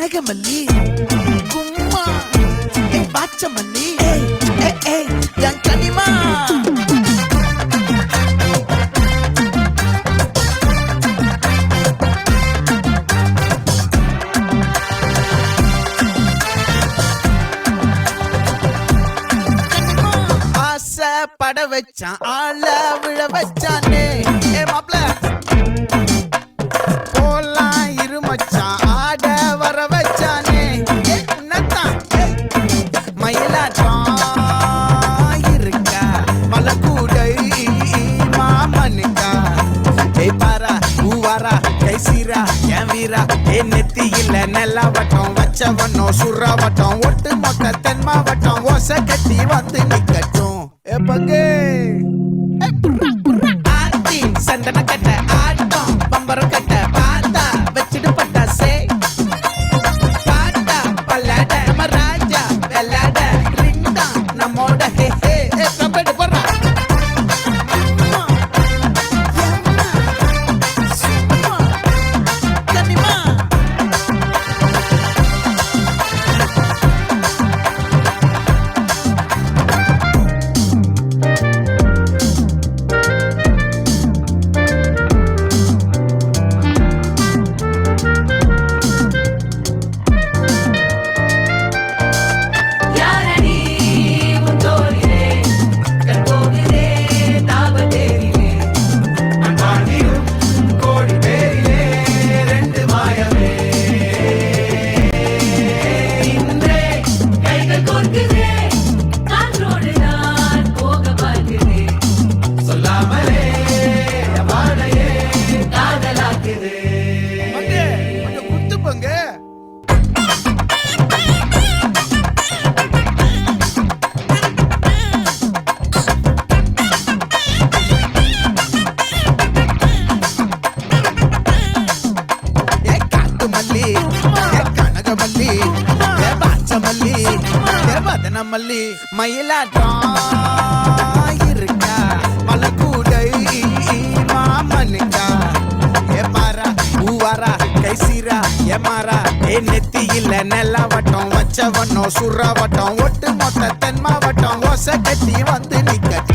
கனகமல்லி கும்மா பாச்சமல்லி என் கனிமா பட வச்சான் ஆள விழ வச்சானே மாப்ள போலாம் இருமச்சான் ஆட வர வச்சானே உன்னத்தான் மயிலாட்டம் இருக்கா மலக்கூடை மாமனுக்கா பாரா ஊவாரா கைசீரா என் வீரா நெத்தி இல்ல நெல்லா வட்டம் வச்சவனோ சுறா வட்டம் ஒட்டு மொத்த தென் மாவட்டம் ஓசை கட்டி வந்து நிக்கட்டும் ஆத்தி சந்தன கட்ட ஆட்டம் பம்பரம் கட்ட பாத்தா வச்சிட்டு பட்டாசே பாத்தா பல்லாட நம்ம ராஜா வெள்ளாட ரிண்டா நம்மோட ஹே ஹே கம்பெடு போடுறா மல்லி மயிலாட்டம் இருக்கா மலக்கூடை மாமனுக்கா பாரா ஊவாரா கைசீரா மாறா நெத்தி இல்ல நெல்லா வட்டம் வச்சவனோ சுறா வட்டம் ஒட்டு மொத்த தென் மாவட்டம் ஓசை கட்டி வந்து நிக்க